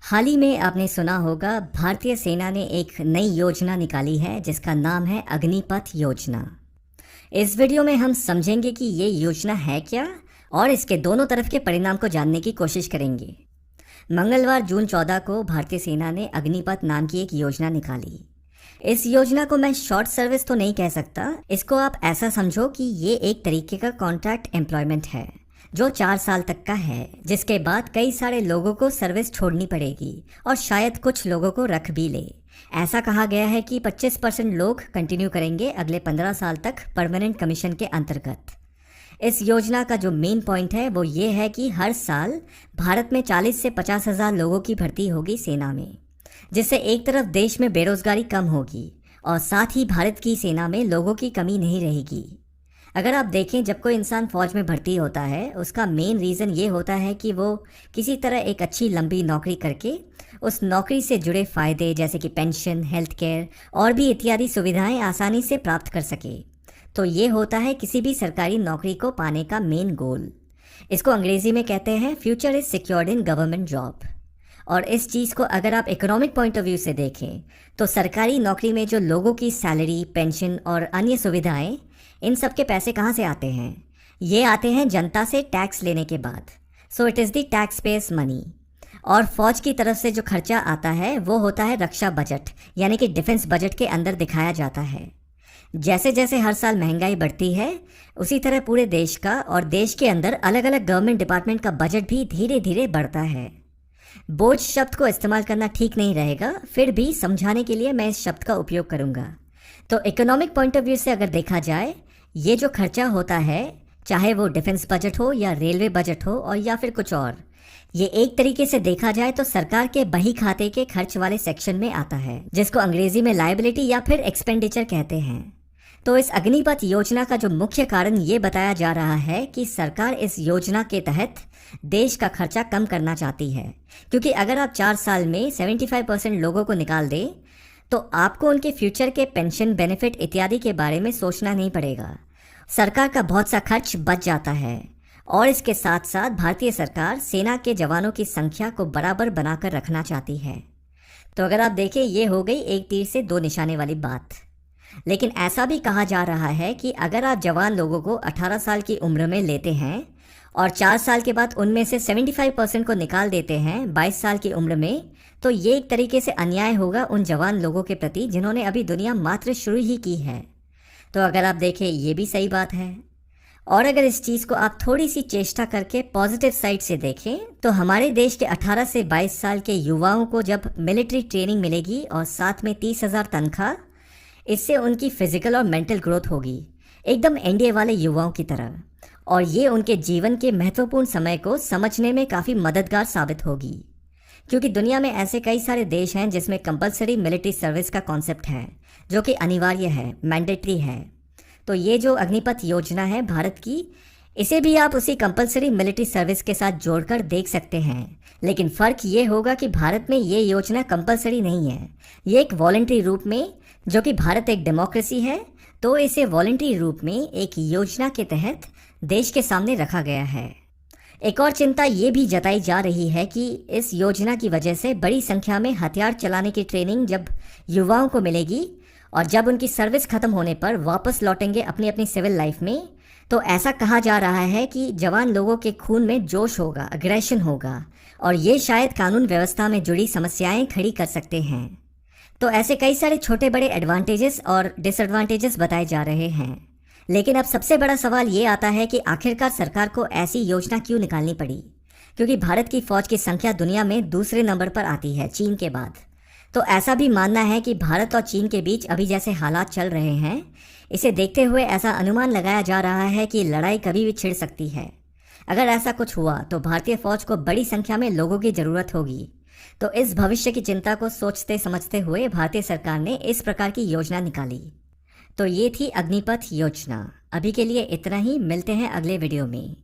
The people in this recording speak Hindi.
हाल ही में आपने सुना होगा भारतीय सेना ने एक नई योजना निकाली है जिसका नाम है अग्निपथ योजना। इस वीडियो में हम समझेंगे कि ये योजना है क्या और इसके दोनों तरफ के परिणाम को जानने की कोशिश करेंगे। मंगलवार जून 14 को भारतीय सेना ने अग्निपथ नाम की एक योजना निकाली। इस योजना को मैं शॉर्ट सर्विस तो नहीं कह सकता, इसको आप ऐसा समझो कि ये एक तरीके का कॉन्ट्रैक्ट एम्प्लॉयमेंट है जो 4 साल तक का है, जिसके बाद कई सारे लोगों को सर्विस छोड़नी पड़ेगी और शायद कुछ लोगों को रख भी ले। ऐसा कहा गया है कि 25% लोग कंटिन्यू करेंगे अगले 15 साल तक परमानेंट कमीशन के अंतर्गत। इस योजना का जो मेन पॉइंट है वो ये है कि हर साल भारत में 40 से 50 हज़ार लोगों की भर्ती होगी सेना में, जिससे एक तरफ देश में बेरोजगारी कम होगी और साथ ही भारत की सेना में लोगों की कमी नहीं रहेगी। अगर आप देखें, जब कोई इंसान फौज में भर्ती होता है उसका मेन रीज़न ये होता है कि वो किसी तरह एक अच्छी लंबी नौकरी करके उस नौकरी से जुड़े फ़ायदे जैसे कि पेंशन, हेल्थ केयर और भी इत्यादि सुविधाएं आसानी से प्राप्त कर सके। तो ये होता है किसी भी सरकारी नौकरी को पाने का मेन गोल। इसको अंग्रेज़ी में कहते हैं future is secured in government job. और इस चीज़ को अगर आप इकोनॉमिक पॉइंट ऑफ व्यू से देखें तो सरकारी नौकरी में जो लोगों की सैलरी, पेंशन और अन्य सुविधाएं, इन सब के पैसे कहाँ से आते हैं? ये आते हैं जनता से टैक्स लेने के बाद। So it is the tax payers money. और फौज की तरफ से जो खर्चा आता है वो होता है रक्षा बजट, यानी कि डिफेंस बजट के अंदर दिखाया जाता है। जैसे जैसे हर साल महंगाई बढ़ती है उसी तरह पूरे देश का और देश के अंदर अलग अलग गवर्नमेंट डिपार्टमेंट का बजट भी धीरे धीरे बढ़ता है। बोझ शब्द को इस्तेमाल करना ठीक नहीं रहेगा, फिर भी समझाने के लिए मैं इस शब्द का उपयोग करूंगा। तो इकोनॉमिक पॉइंट ऑफ व्यू से अगर देखा जाए, ये जो खर्चा होता है, चाहे वो डिफेंस बजट हो या रेलवे बजट हो और या फिर कुछ और, ये एक तरीके से देखा जाए तो सरकार के बही खाते के खर्च वाले सेक्शन में आता है, जिसको अंग्रेजी में लायबिलिटी या फिर एक्सपेंडिचर कहते हैं। तो इस अग्निपथ योजना का जो मुख्य कारण ये बताया जा रहा है कि सरकार इस योजना के तहत देश का खर्चा कम करना चाहती है, क्योंकि अगर आप 4 साल में 75% लोगों को निकाल दें तो आपको उनके फ्यूचर के पेंशन, बेनिफिट इत्यादि के बारे में सोचना नहीं पड़ेगा। सरकार का बहुत सा खर्च बच जाता है और इसके साथ साथ भारतीय सरकार सेना के जवानों की संख्या को बराबर बनाकर रखना चाहती है। तो अगर आप देखें, ये हो गई एक तीर से दो निशाने वाली बात। लेकिन ऐसा भी कहा जा रहा है कि अगर आप जवान लोगों को 18 साल की उम्र में लेते हैं और 4 साल के बाद उनमें से 75% को निकाल देते हैं 22 साल की उम्र में, तो ये एक तरीके से अन्याय होगा उन जवान लोगों के प्रति जिन्होंने अभी दुनिया मात्र शुरू ही की है। तो अगर आप देखें, ये भी सही बात है। और अगर इस चीज़ को आप थोड़ी सी चेष्टा करके पॉजिटिव साइड से देखें तो हमारे देश के 18 से 22 साल के युवाओं को जब मिलिट्री ट्रेनिंग मिलेगी और साथ में 30,000 तनख्वाह, इससे उनकी फिजिकल और मेंटल ग्रोथ होगी एकदम एनडीए वाले युवाओं की तरह, और ये उनके जीवन के महत्वपूर्ण समय को समझने में काफ़ी मददगार साबित होगी। क्योंकि दुनिया में ऐसे कई सारे देश हैं जिसमें कंपलसरी मिलिट्री सर्विस का कॉन्सेप्ट है, जो कि अनिवार्य है, मैंडेटरी है। तो ये जो अग्निपथ योजना है भारत की, इसे भी आप उसी कंपलसरी मिलिट्री सर्विस के साथ जोड़कर देख सकते हैं। लेकिन फ़र्क ये होगा कि भारत में ये योजना कंपलसरी नहीं है, ये एक वॉलंटरी रूप में, जो कि भारत एक डेमोक्रेसी है, तो इसे वॉलंटरी रूप में एक योजना के तहत देश के सामने रखा गया है। एक और चिंता ये भी जताई जा रही है कि इस योजना की वजह से बड़ी संख्या में हथियार चलाने की ट्रेनिंग जब युवाओं को मिलेगी और जब उनकी सर्विस खत्म होने पर वापस लौटेंगे अपनी अपनी सिविल लाइफ में, तो ऐसा कहा जा रहा है कि जवान लोगों के खून में जोश होगा, अग्रेशन होगा, और ये शायद कानून व्यवस्था में जुड़ी समस्याएं खड़ी कर सकते हैं। तो ऐसे कई सारे छोटे बड़े एडवांटेजेस और डिसएडवांटेजेस बताए जा रहे हैं। लेकिन अब सबसे बड़ा सवाल ये आता है कि आखिरकार सरकार को ऐसी योजना क्यों निकालनी पड़ी? क्योंकि भारत की फ़ौज की संख्या दुनिया में दूसरे नंबर पर आती है, चीन के बाद। तो ऐसा भी मानना है कि भारत और चीन के बीच अभी जैसे हालात चल रहे हैं, इसे देखते हुए ऐसा अनुमान लगाया जा रहा है कि लड़ाई कभी भी छिड़ सकती है। अगर ऐसा कुछ हुआ तो भारतीय फ़ौज को बड़ी संख्या में लोगों की ज़रूरत होगी। तो इस भविष्य की चिंता को सोचते समझते हुए भारतीय सरकार ने इस प्रकार की योजना निकाली। तो ये थी अग्निपथ योजना। अभी के लिए इतना ही, मिलते हैं अगले वीडियो में।